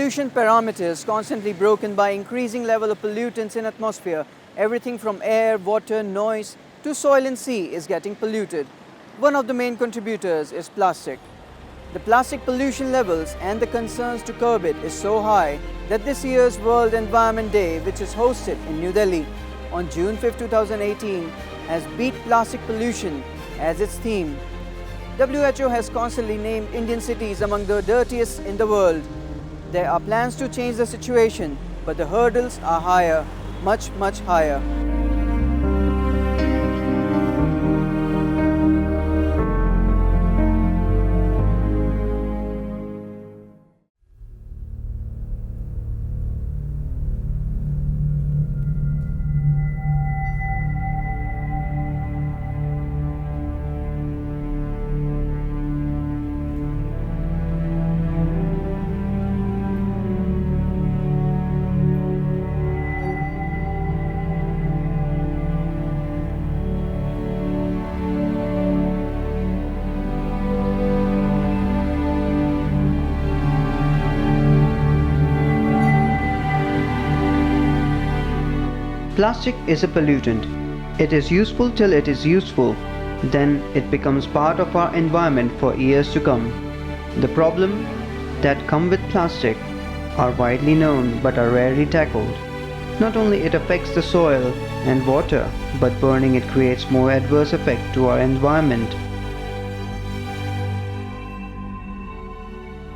pollution parameters constantly broken by increasing level of pollutants in atmosphere. Everything from air, water, noise to soil and sea is getting polluted. One of the main contributors is plastic. The plastic pollution levels and the concerns to curb it is so high that this year's World Environment Day, which is hosted in New Delhi on June 5, 2018, has Beat Plastic Pollution as its theme. WHO has constantly named Indian cities among the dirtiest in the world. There are plans to change the situation, but the hurdles are higher, much higher. Plastic is a pollutant. It is useful till it is useful. Then it becomes part of our environment for years to come. The problems that come with plastic are widely known but are rarely tackled. Not only it affects the soil and water, but burning it creates more adverse effect to our environment.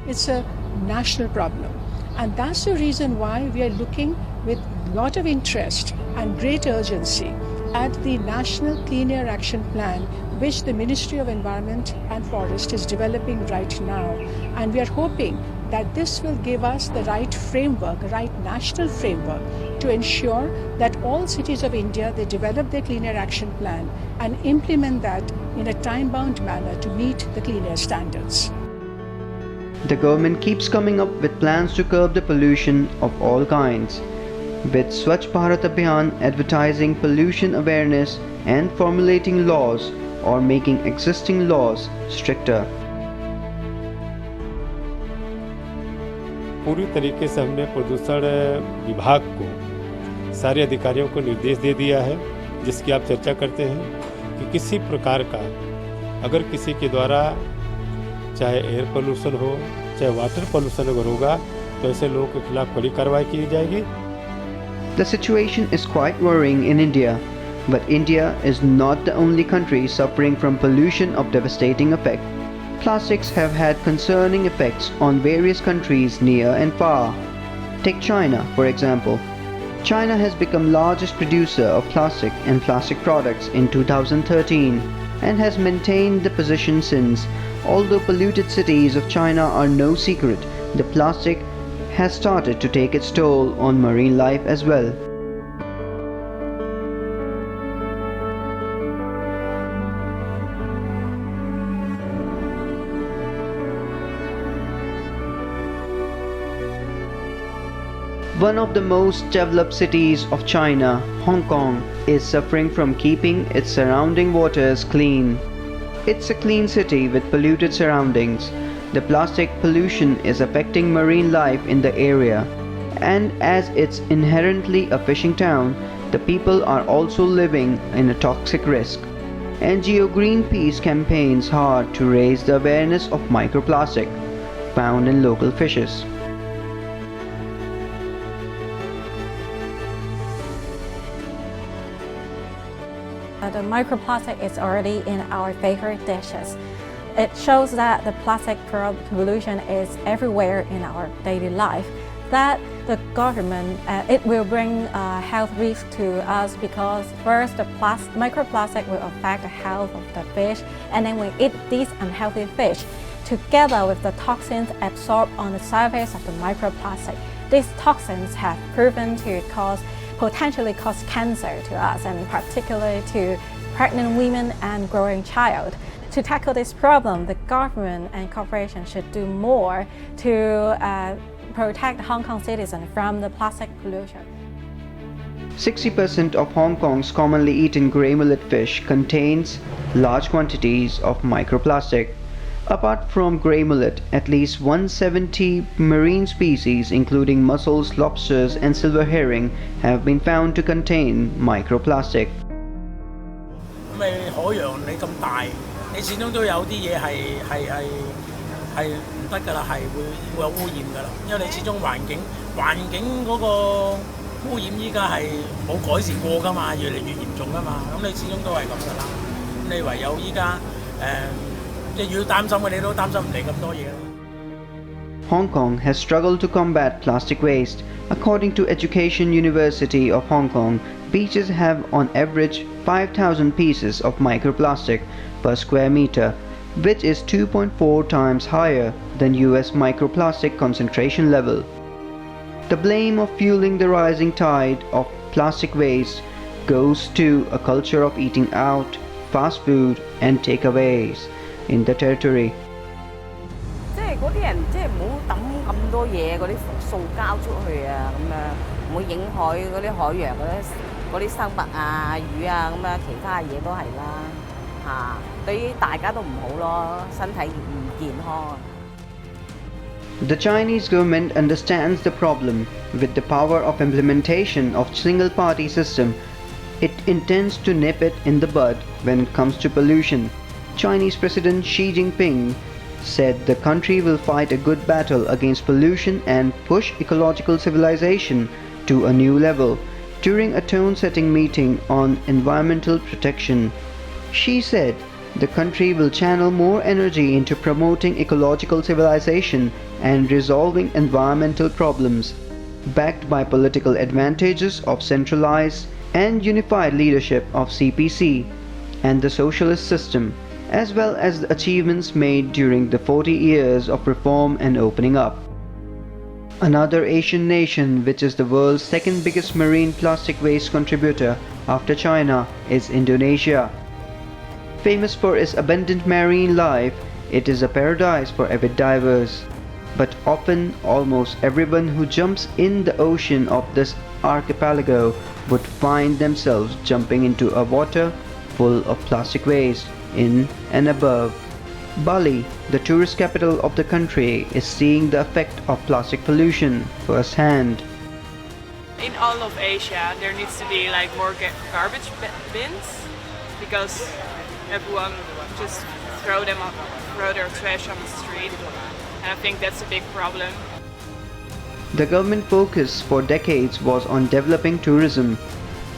It's a national problem, and that's the reason why we are looking with a lot of interest and great urgency at the National Clean Air Action Plan, which the Ministry of Environment and Forest is developing right now. And we are hoping that this will give us the right framework, right national framework, to ensure that all cities of India, they develop their Clean Air Action Plan and implement that in a time-bound manner to meet the clean air standards. The government keeps coming up with plans to curb the pollution of all kinds, with Swachh Bharat Abhiyan advertising pollution awareness and formulating laws or making existing laws stricter. पूरी तरीके से हमने प्रदूषण विभाग को सारे अधिकारियों को निर्देश दे दिया है, जिसकी आप चर्चा करते हैं कि किसी प्रकार का अगर किसी के द्वारा चाहे एयर पोल्यूशन हो चाहे वाटर पोल्यूशन अगर होगा तो ऐसे लोगों के खिलाफ कड़ी कार्रवाई की जाएगी. The situation is quite worrying in India, but India is not the only country suffering from pollution of devastating effect. Plastics have had concerning effects on various countries near and far. Take China, for example. China has become largest producer of plastic and plastic products in 2013 and has maintained the position since. Although polluted cities of China are no secret, the plastic has started to take its toll on marine life as well. One of the most developed cities of China, Hong Kong, is suffering from keeping its surrounding waters clean. It's a clean city with polluted surroundings. The plastic pollution is affecting marine life in the area, and as it's inherently a fishing town, the people are also living in a toxic risk. NGO Greenpeace campaigns hard to raise the awareness of microplastic found in local fishes. The microplastic is already in our favorite dishes. It shows that the plastic pollution is everywhere in our daily life, that the government, it will bring health risks to us because first the microplastic will affect the health of the fish, and then we eat these unhealthy fish together with the toxins absorbed on the surface of the microplastic. These toxins have proven to potentially cause cancer to us, and particularly to pregnant women and growing child. To tackle this problem, the government and corporations should do more to protect Hong Kong citizens from the plastic pollution. 60% of Hong Kong's commonly eaten grey mullet fish contains large quantities of microplastic. Apart from grey mullet, at least 170 marine species including mussels, lobsters and silver herring have been found to contain microplastic. 咁你海洋你咁大，你始終都有啲嘢係唔得㗎啦，會有污染㗎啦，因為你始終環境嗰個污染依家係冇改善過㗎嘛，越嚟越嚴重㗎嘛，咁你始終都係咁㗎啦，咁你唯有依家即係要擔心嘅，你都擔心唔嚟咁多嘢啦。Hong Kong has struggled to combat plastic waste. According to Education University of Hong Kong, beaches have on average 5,000 pieces of microplastic per square meter, which is 2.4 times higher than US microplastic concentration level. The blame of fueling the rising tide of plastic waste goes to a culture of eating out, fast food and takeaways in the territory. 即係嗰啲人即係唔好抌咁多嘢嗰啲塑膠出去啊，咁啊唔會影響嗰啲海洋嗰啲生物啊、魚啊咁啊，其他嘢都係啦嚇，對於大家都唔好咯，身體唔健康。The Chinese government understands the problem. With the power of implementation of single-party system, it intends to nip it in the bud when it comes to pollution. Chinese President Xi Jinping said the country will fight a good battle against pollution and push ecological civilization to a new level during a tone-setting meeting on environmental protection. Xi said the country will channel more energy into promoting ecological civilization and resolving environmental problems, backed by political advantages of centralized and unified leadership of CPC and the socialist system, as well as the achievements made during the 40 years of reform and opening up. Another Asian nation which is the world's second biggest marine plastic waste contributor after China is Indonesia. Famous for its abundant marine life, it is a paradise for avid divers. But often, almost everyone who jumps in the ocean of this archipelago would find themselves jumping into a water full of plastic waste in and above. Bali, the tourist capital of the country, is seeing the effect of plastic pollution firsthand. In all of Asia, there needs to be like more garbage bins because everyone just throw their trash on the street, and I think that's a big problem. The government focus for decades was on developing tourism,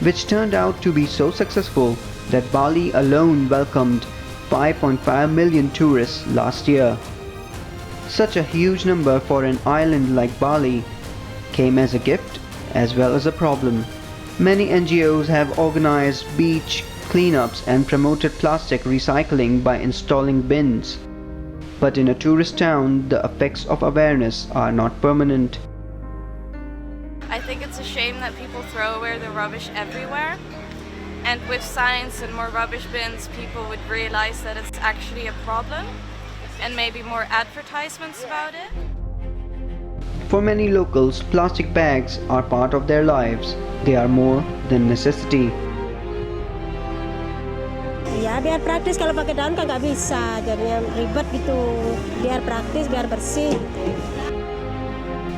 which turned out to be so successful that Bali alone welcomed 5.5 million tourists last year. Such a huge number for an island like Bali came as a gift as well as a problem. Many NGOs have organized beach cleanups and promoted plastic recycling by installing bins. But in a tourist town, the effects of awareness are not permanent. I think it's a shame that people throw away their rubbish everywhere. And with science and more rubbish bins, people would realize that it's actually a problem and maybe more advertisements about it. For many locals, plastic bags are part of their lives. They are more than necessity. Ya biar praktis, kalau pakai daun kan nggak bisa, jadinya ribet gitu. Biar praktis, biar bersih.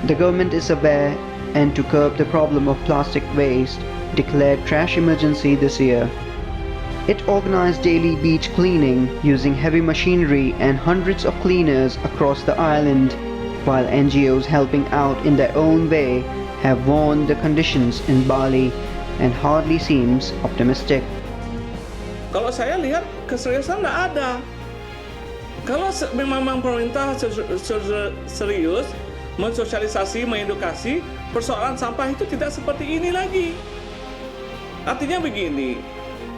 The government is aware and to curb the problem of plastic waste, declared trash emergency this year. It organized daily beach cleaning using heavy machinery and hundreds of cleaners across the island, while NGOs helping out in their own way have warned the conditions in Bali and hardly seems optimistic. Kalau saya lihat keseriusan nggak ada. Kalau memang pemerintah serius mensosialisasi, mengedukasi, persoalan sampah itu tidak seperti ini lagi. Artinya begini,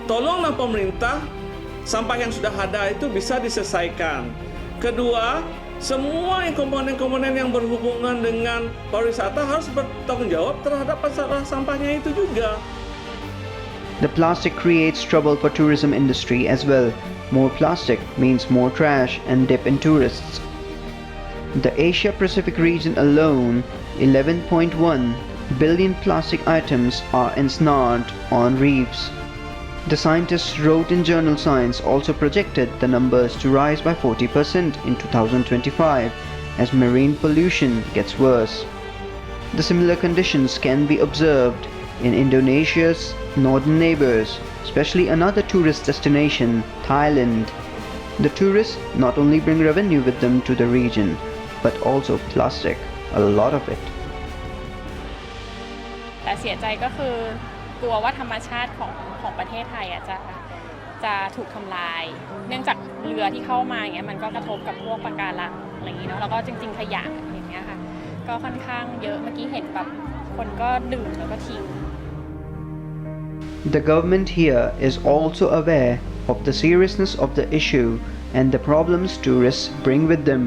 tolonglah pemerintah, sampah yang sudah ada itu bisa diselesaikan. Kedua, semua komponen-komponen yang berhubungan dengan pariwisata harus bertanggung jawab terhadap masalah sampahnya itu juga. The plastic creates trouble for tourism industry as well. More plastic means more trash and dip in tourists. The Asia Pacific region alone, 11.1 billion plastic items are ensnared on reefs. The scientists wrote in journal Science also projected the numbers to rise by 40% in 2025 as marine pollution gets worse. The similar conditions can be observed in Indonesia's northern neighbors, especially another tourist destination, Thailand. The tourists not only bring revenue with them to the region, but also plastic, a lot of it. แต่เสียใจก็คือกลัวว่าธรรมชาติของประเทศไทยจะถูกทำลายเนื่องจากเรือที่เข้ามาอย่างเงี้ยมันก็กระทบกับพวกปะการังอะไรอย่างงี้เนาะแล้วก็จริงๆขยะอย่างเงี้ยค่ะก็ค่อนข้างเยอะเมื่อกี้เห็นแบบคนก็ดื่มแล้วก็ทิ้ง The government here is also aware of the seriousness of the issue and the problems tourists bring with them.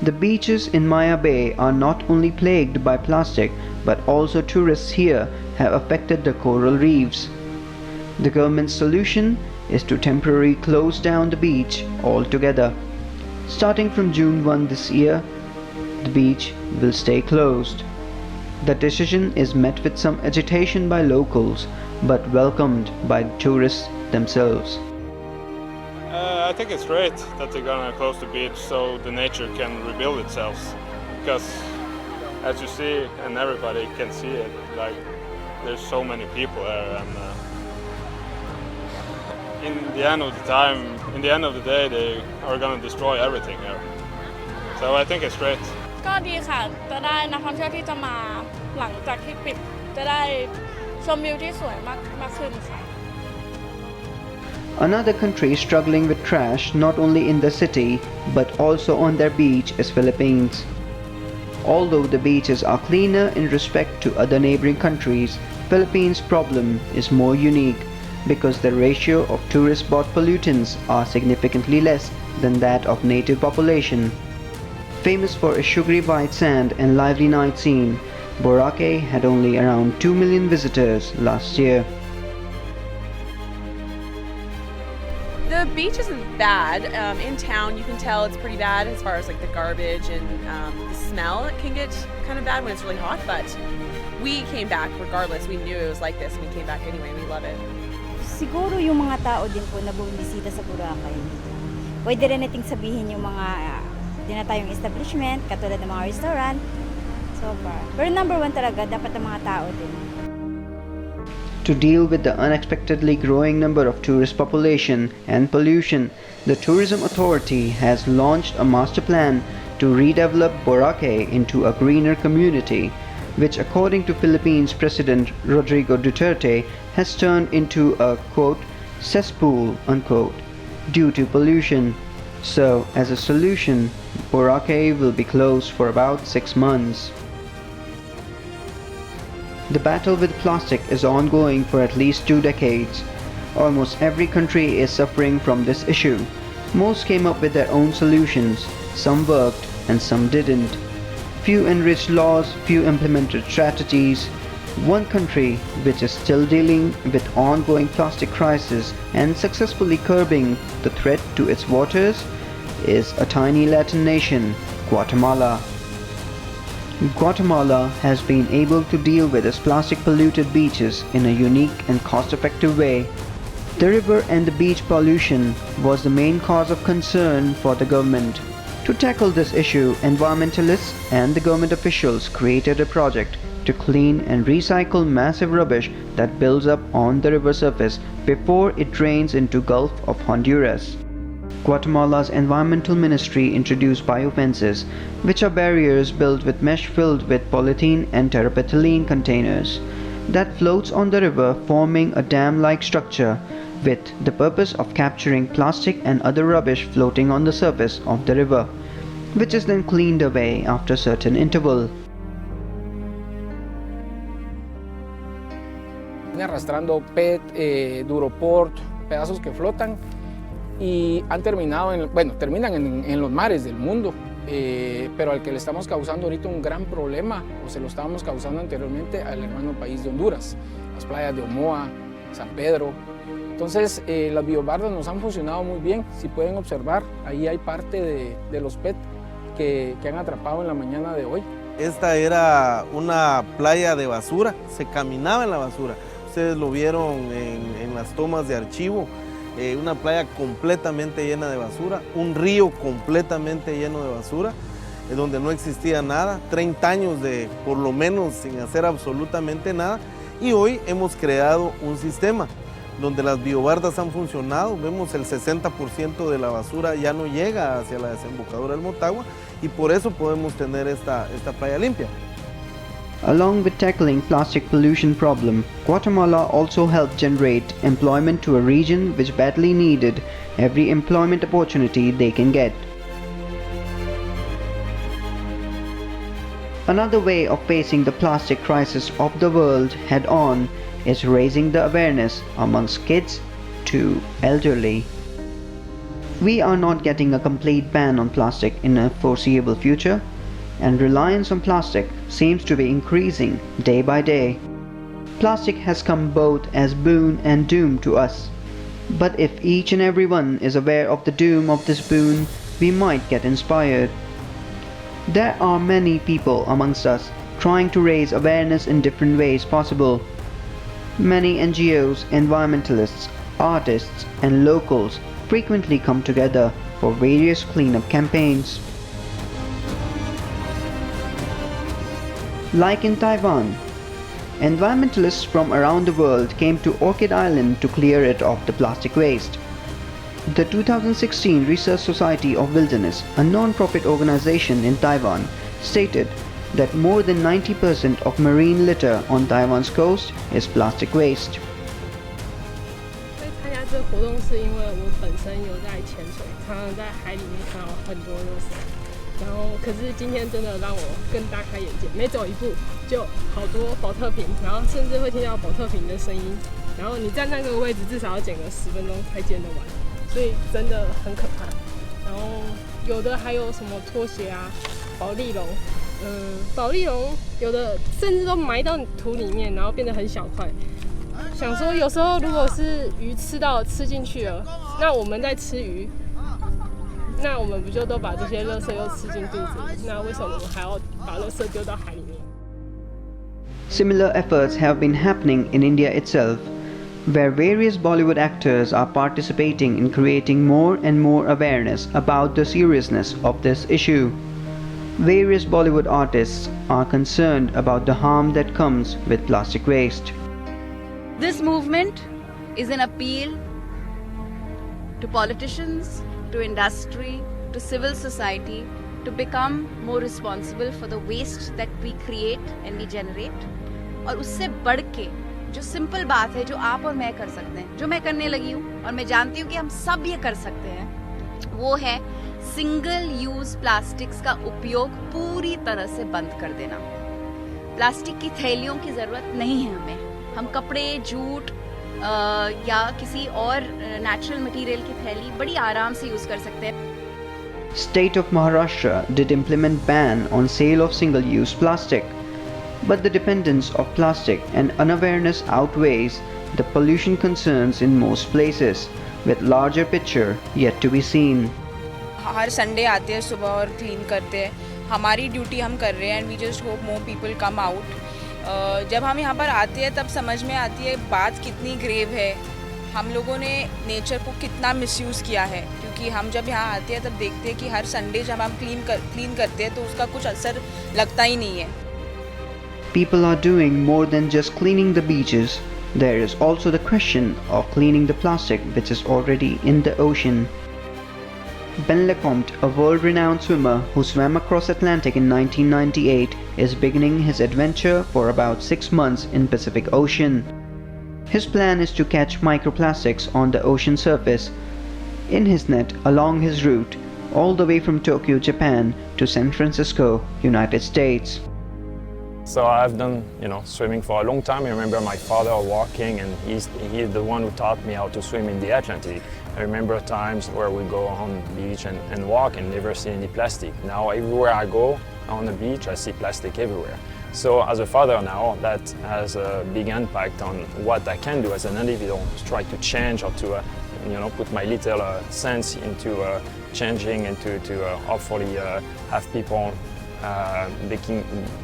The beaches in Maya Bay are not only plagued by plastic, but also tourists here have affected the coral reefs. The government's solution is to temporarily close down the beach altogether. Starting from June 1 this year, the beach will stay closed. The decision is met with some agitation by locals, but welcomed by tourists themselves. I think it's great that they're gonna close the beach so the nature can rebuild itself. Because as you see, and everybody can see it, like there's so many people there, and in the end of the day, they are gonna destroy everything here. So I think it's great. ก็ดีค่ะจะได้นักท่องเที่ยวที่จะมาหลังจากที่ปิดจะได้ชมวิวที่สวยมากขึ้นค่ะ Another country struggling with trash not only in the city but also on their beach is Philippines. Although the beaches are cleaner in respect to other neighboring countries, Philippines' problem is more unique because the ratio of tourist-brought pollutants are significantly less than that of native population. Famous for its sugary white sand and lively night scene, Boracay had only around 2 million visitors last year. The beach isn't bad. In town, you can tell it's pretty bad as far as like the garbage and the smell. It can get kind of bad when it's really hot, but we came back regardless. We knew it was like this and we came back anyway. We love it. Siguro yung mga tao din po na bumisita sa Boracay. Pwede rin nating sabihin yung mga dinatayong establishment, katulad ng mga restaurant. So far. Pero number one talaga, dapat ang mga tao din. To deal with the unexpectedly growing number of tourist population and pollution, the Tourism Authority has launched a master plan to redevelop Boracay into a greener community, which according to Philippines President Rodrigo Duterte has turned into a quote cesspool unquote due to pollution. So as a solution, Boracay will be closed for about 6 months. The battle with plastic is ongoing for at least 2 decades. Almost every country is suffering from this issue. Most came up with their own solutions. Some worked and some didn't. Few enriched laws, few implemented strategies. One country which is still dealing with ongoing plastic crisis and successfully curbing the threat to its waters is a tiny Latin nation, Guatemala. Guatemala has been able to deal with its plastic polluted beaches in a unique and cost-effective way. The river and the beach pollution was the main cause of concern for the government. To tackle this issue, environmentalists and the government officials created a project to clean and recycle massive rubbish that builds up on the river surface before it drains into Gulf of Honduras. Guatemala's environmental ministry introduced biofences, which are barriers built with mesh filled with polythene and terephthalene containers that floats on the river, forming a dam-like structure with the purpose of capturing plastic and other rubbish floating on the surface of the river, which is then cleaned away after a certain interval. Arrastrando PET, Duroport, pedazos que flotan y han terminado, terminan en los mares del mundo, pero al que le estamos causando ahorita un gran problema, o se lo estábamos causando anteriormente al hermano país de Honduras, las playas de Omoa, San Pedro. Entonces las biobardas nos han funcionado muy bien. Si pueden observar, ahí hay parte de los PET que han atrapado en la mañana de hoy. Esta era una playa de basura, se caminaba en la basura. ustedes lo vieron en las tomas de archivo, una playa completamente llena de basura, un río completamente lleno de basura, donde no existía nada, 30 años de por lo menos sin hacer absolutamente nada, y hoy hemos creado un sistema donde las biobardas han funcionado. Vemos el 60% de la basura ya no llega hacia la desembocadura del Motagua, y por eso podemos tener esta playa limpia. Along with tackling plastic pollution problem, Guatemala also helped generate employment to a region which badly needed every employment opportunity they can get. Another way of facing the plastic crisis of the world head-on is raising the awareness amongst kids to elderly. We are not getting a complete ban on plastic in a foreseeable future, and reliance on plastic seems to be increasing day by day. Plastic has come both as boon and doom to us. But if each and everyone is aware of the doom of this boon, we might get inspired. There are many people amongst us trying to raise awareness in different ways possible. Many NGOs, environmentalists, artists, and locals frequently come together for various cleanup campaigns. Like in Taiwan, environmentalists from around the world came to Orchid Island to clear it of the plastic waste. The 2016 Research Society of Wilderness, a non-profit organization in Taiwan, stated that more than 90% of marine litter on Taiwan's coast is plastic waste. 参加这个活动是因为我本身有在潜水，常常在海里面看到很多垃圾。然后，可是今天真的让我更大开眼界，每走一步就好多保特瓶，然后甚至会听到保特瓶的声音。然后你站那个位置，至少要捡个10分钟才捡得完，所以真的很可怕。然后有的还有什么拖鞋啊、保丽龙，保丽龙有的甚至都埋到土里面，然后变得很小块。想说有时候如果是鱼吃进去了，那我们在吃鱼。那我们不就都把这些垃圾又吃进肚子？那为什么我们还要把垃圾丢到海里面？ Similar efforts have been happening in India itself, where various Bollywood actors are participating in creating more and more awareness about the seriousness of this issue. Various Bollywood artists are concerned about the harm that comes with plastic waste. This movement is an appeal to politicians, to industry, to civil society to become more responsible for the waste that we create and we generate. और उससे बढ़ के जो simple बात है जो आप और मैं कर सकते हैं, जो मैं करने लगी हूँ और मैं जानती हूँ कि हम सब ये कर सकते हैं, वो है सिंगल यूज प्लास्टिक्स का उपयोग पूरी तरह से बंद कर देना। प्लास्टिक की थैलियों की जरूरत नहीं है हमें। हम कपड़े, जूट या किसी और नेचुरल मटेरियल की थैली बड़ी आराम से यूज कर सकते हैं। State of Maharashtra did implement ban on sale of single-use plastic, but the dependence of plastic and unawareness outweighs the pollution concerns in most places, with larger picture yet to be seen. Her Sunday आते हैं सुबह और clean करते हैं। हमारी duty हम कर रहे हैं and we just hope more people come out. जब हम यहाँ पर आते हैं तब समझ में आती है बात कितनी ग्रेव है। हम लोगों ने नेचर को कितना मिसयूज़ किया है, क्योंकि हम जब यहाँ आते हैं तब देखते हैं कि हर संडे जब हम क्लीन करते हैं तो उसका कुछ असर लगता ही नहीं है। People are doing more than just cleaning the beaches. There is also the question of cleaning the plastic which is already in the ocean. Ben Lecomte, a world-renowned swimmer who swam across Atlantic in 1998, is beginning his adventure for about 6 months in Pacific Ocean. His plan is to catch microplastics on the ocean surface in his net along his route all the way from Tokyo, Japan to San Francisco, United States. So I've done, swimming for a long time. I remember my father walking, and he's the one who taught me how to swim in the Atlantic. I remember times where we go on the beach and walk and never see any plastic. Now everywhere I go on the beach, I see plastic everywhere. So as a father now, that has a big impact on what I can do as an individual, to try to change or to put my little sense into changing and to hopefully have people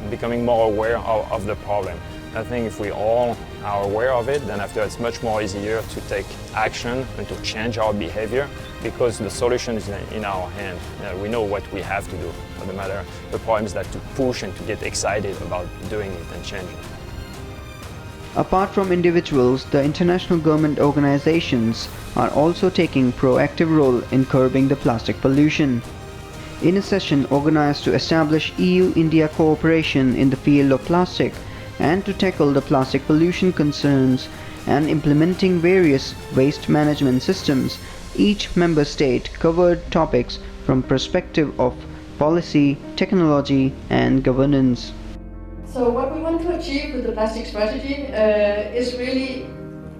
becoming more aware of the problem. I think if we all are aware of it, then after it's much more easier to take action and to change our behavior, because the solution is in our hand. We know what we have to do. But the problem is that to push and to get excited about doing it and changing. Apart from individuals, the international government organizations are also taking proactive role in curbing the plastic pollution. In a session organized to establish EU-India cooperation in the field of plastic and to tackle the plastic pollution concerns and implementing various waste management systems, each member state covered topics from perspective of policy, technology and governance. So what we want to achieve with the plastic strategy is really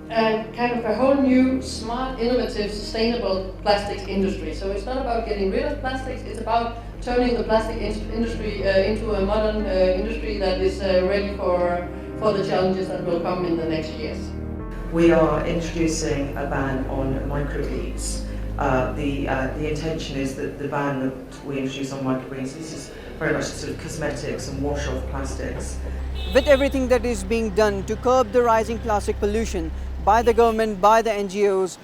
kind of a whole new, smart, innovative, sustainable plastics industry. So it's not about getting rid of plastics, it's about turning the plastic industry into a modern industry that is ready for the challenges that will come in the next years. We are introducing a ban on microbeads. The intention is that the ban that we introduce on microbeads, this is very much sort of cosmetics and wash-off plastics. With everything that is being done to curb the rising plastic pollution by the government, by the NGOs,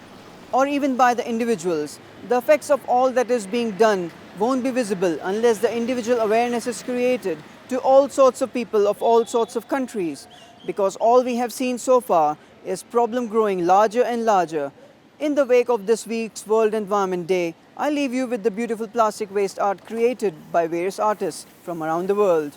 or even by the individuals, the effects of all that is being done won't be visible unless the individual awareness is created to all sorts of people of all sorts of countries. Because all we have seen so far is problem growing larger and larger. In the wake of this week's World Environment Day, I leave you with the beautiful plastic waste art created by various artists from around the world.